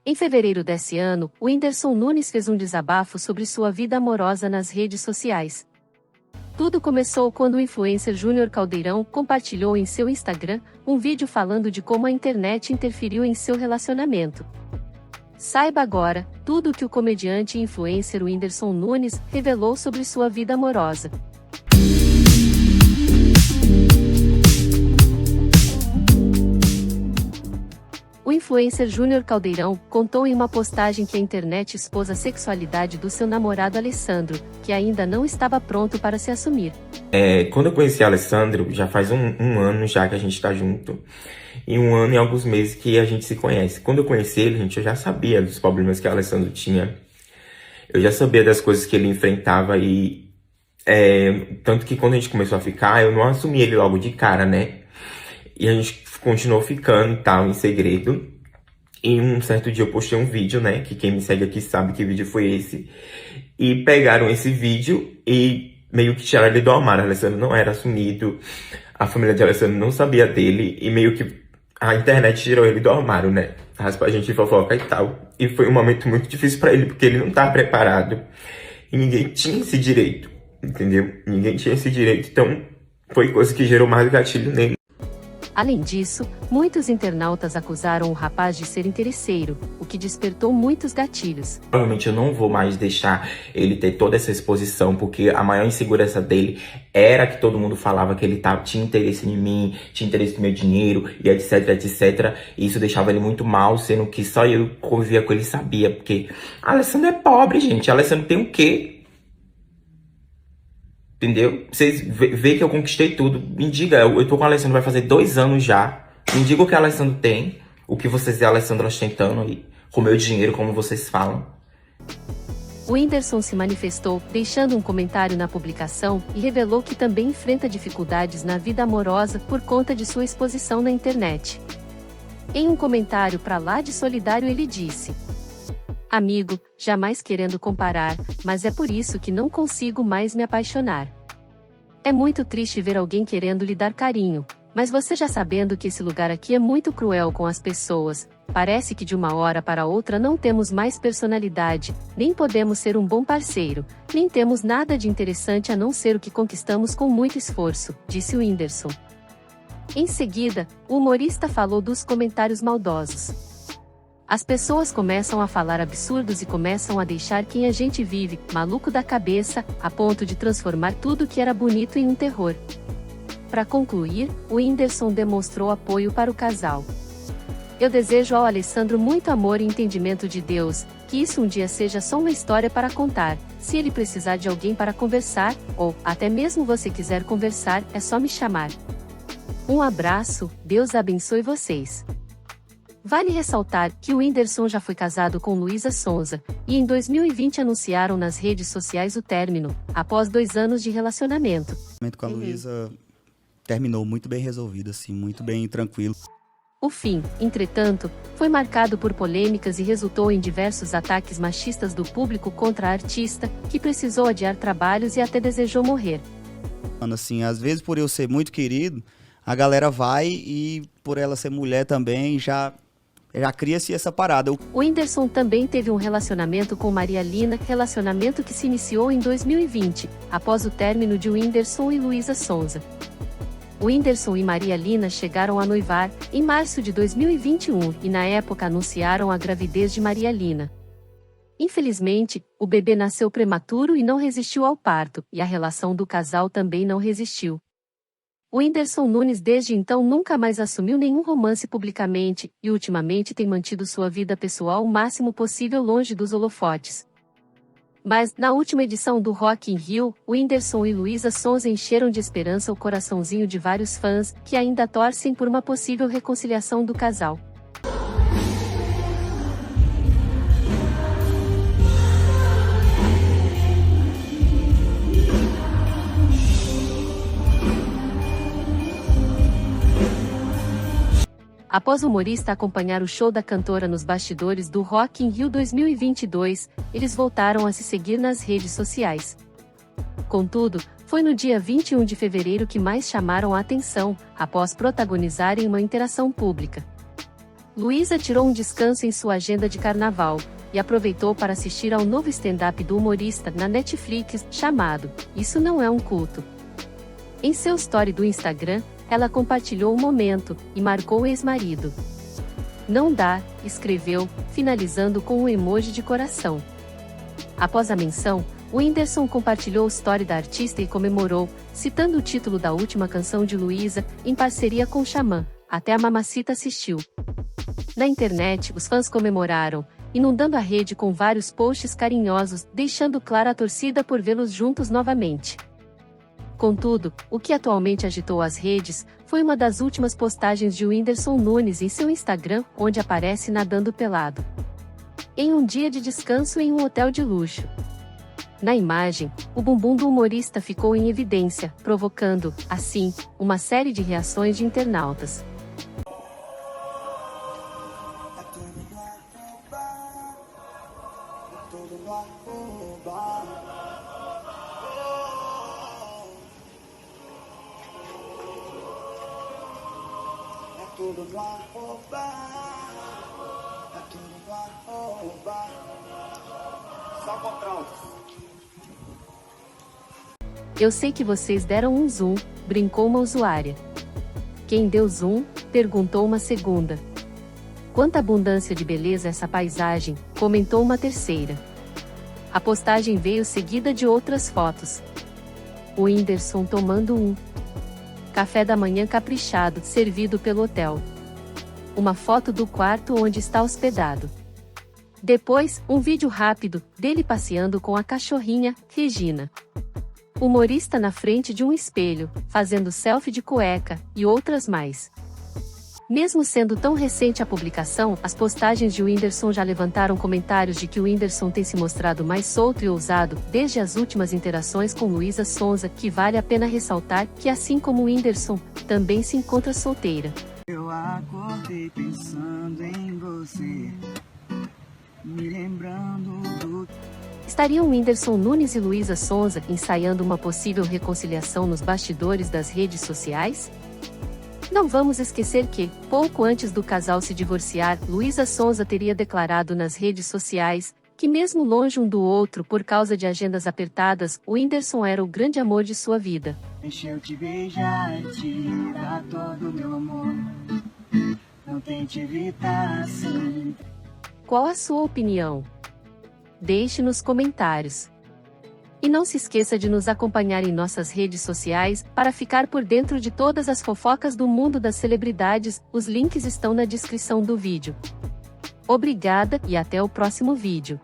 Em fevereiro desse ano, o Whindersson Nunes fez um desabafo sobre sua vida amorosa nas redes sociais. Tudo começou quando o influencer Júnior Caldeirão compartilhou em seu Instagram um vídeo falando de como a internet interferiu em seu relacionamento. Saiba agora tudo o que o comediante e influencer Whindersson Nunes revelou sobre sua vida amorosa. O influencer Júnior Caldeirão contou em uma postagem que a internet expôs a sexualidade do seu namorado Alessandro, que ainda não estava pronto para se assumir. Quando eu conheci Alessandro, já faz um ano já que a gente tá junto. E 1 ano e alguns meses que a gente se conhece. Quando eu conheci ele, eu já sabia dos problemas que o Alessandro tinha. Eu já sabia das coisas que ele enfrentava e... tanto que quando a gente começou a ficar, eu não assumi ele logo de cara, né? E a gente continuou ficando e tal, em segredo. E um certo dia eu postei um vídeo, né? Que quem me segue aqui sabe que vídeo foi esse. E pegaram esse vídeo e meio que tiraram ele do armário. Alessandro não era assumido. A família de Alessandro não sabia dele. E meio que a internet tirou ele do armário, né? Raspa a gente fofoca e tal. E foi um momento muito difícil pra ele, porque ele não tá preparado. E ninguém tinha esse direito, entendeu? Ninguém tinha esse direito. Então, foi coisa que gerou mais gatilho nele. Além disso, muitos internautas acusaram o rapaz de ser interesseiro, o que despertou muitos gatilhos. Provavelmente eu não vou mais deixar ele ter toda essa exposição, porque a maior insegurança dele era que todo mundo falava que ele tinha interesse em mim, tinha interesse no meu dinheiro, e etc, etc. E isso deixava ele muito mal, sendo que só eu convivia com ele e sabia, porque Alessandro é pobre, gente. Alessandro tem o quê? Entendeu? Vocês veem que eu conquistei tudo. Me diga, eu tô com o Alessandro vai fazer 2 anos já. Me diga o que o Alessandro tem. O que vocês e o Alessandro ostentando aí. Com o meu dinheiro, como vocês falam. O Whindersson se manifestou, deixando um comentário na publicação, e revelou que também enfrenta dificuldades na vida amorosa por conta de sua exposição na internet. Em um comentário pra lá de solidário ele disse: "Amigo, jamais querendo comparar, mas é por isso que não consigo mais me apaixonar. É muito triste ver alguém querendo lhe dar carinho, mas você já sabendo que esse lugar aqui é muito cruel com as pessoas, parece que de uma hora para outra não temos mais personalidade, nem podemos ser um bom parceiro, nem temos nada de interessante a não ser o que conquistamos com muito esforço", disse o Whindersson. Em seguida, o humorista falou dos comentários maldosos. "As pessoas começam a falar absurdos e começam a deixar quem a gente vive, maluco da cabeça, a ponto de transformar tudo que era bonito em um terror." Para concluir, o Whindersson demonstrou apoio para o casal. "Eu desejo ao Alessandro muito amor e entendimento de Deus, que isso um dia seja só uma história para contar. Se ele precisar de alguém para conversar, ou até mesmo você quiser conversar, é só me chamar. Um abraço, Deus abençoe vocês." Vale ressaltar que o Whindersson já foi casado com Luísa Sonza, e em 2020 anunciaram nas redes sociais o término, após 2 anos de relacionamento. Com a Luísa terminou muito bem resolvido, assim, muito bem tranquilo. O fim, entretanto, foi marcado por polêmicas e resultou em diversos ataques machistas do público contra a artista, que precisou adiar trabalhos e até desejou morrer. Assim, às vezes por eu ser muito querido, a galera vai e por ela ser mulher também já cria-se essa parada. O Whindersson também teve um relacionamento com Maria Lina, relacionamento que se iniciou em 2020, após o término de Whindersson e Luísa Sonza. O Whindersson e Maria Lina chegaram a noivar em março de 2021 e na época anunciaram a gravidez de Maria Lina. Infelizmente, o bebê nasceu prematuro e não resistiu ao parto, e a relação do casal também não resistiu. O Whindersson Nunes desde então nunca mais assumiu nenhum romance publicamente, e ultimamente tem mantido sua vida pessoal o máximo possível longe dos holofotes. Mas, na última edição do Rock in Rio, Whindersson e Luísa Sonza encheram de esperança o coraçãozinho de vários fãs, que ainda torcem por uma possível reconciliação do casal. Após o humorista acompanhar o show da cantora nos bastidores do Rock in Rio 2022, eles voltaram a se seguir nas redes sociais. Contudo, foi no dia 21 de fevereiro que mais chamaram a atenção, após protagonizarem uma interação pública. Luísa tirou um descanso em sua agenda de carnaval e aproveitou para assistir ao novo stand-up do humorista na Netflix, chamado Isso Não É um Culto. Em seu story do Instagram, ela compartilhou o momento e marcou o ex-marido. Não dá, escreveu, finalizando com um emoji de coração. Após a menção, o Whindersson compartilhou o story da artista e comemorou, citando o título da última canção de Luísa, em parceria com o Xamã, Até a Mamacita assistiu. Na internet, os fãs comemoraram, inundando a rede com vários posts carinhosos, deixando clara a torcida por vê-los juntos novamente. Contudo, o que atualmente agitou as redes foi uma das últimas postagens de Whindersson Nunes em seu Instagram, onde aparece nadando pelado em um dia de descanso em um hotel de luxo. Na imagem, o bumbum do humorista ficou em evidência, provocando, assim, uma série de reações de internautas. Eu sei que vocês deram um zoom, brincou uma usuária. Quem deu zoom? Perguntou uma segunda. Quanta abundância de beleza essa paisagem, comentou uma terceira. A postagem veio seguida de outras fotos. O Whindersson tomando um café da manhã caprichado, servido pelo hotel. Uma foto do quarto onde está hospedado. Depois, um vídeo rápido, dele passeando com a cachorrinha, Regina. Humorista na frente de um espelho, fazendo selfie de cueca, e outras mais. Mesmo sendo tão recente a publicação, as postagens de Whindersson já levantaram comentários de que o Whindersson tem se mostrado mais solto e ousado, desde as últimas interações com Luísa Sonza, que vale a pena ressaltar que, assim como o Whindersson, também se encontra solteira. Eu acordei pensando em você, me lembrando do... Estariam Whindersson Nunes e Luísa Sonza ensaiando uma possível reconciliação nos bastidores das redes sociais? Não vamos esquecer que, pouco antes do casal se divorciar, Luísa Sonza teria declarado nas redes sociais que, mesmo longe um do outro por causa de agendas apertadas, o Whindersson era o grande amor de sua vida. Deixa eu te beijar e te dar todo o meu amor, não tente evitar assim. Qual a sua opinião? Deixe nos comentários. E não se esqueça de nos acompanhar em nossas redes sociais, para ficar por dentro de todas as fofocas do mundo das celebridades, os links estão na descrição do vídeo. Obrigada e até o próximo vídeo.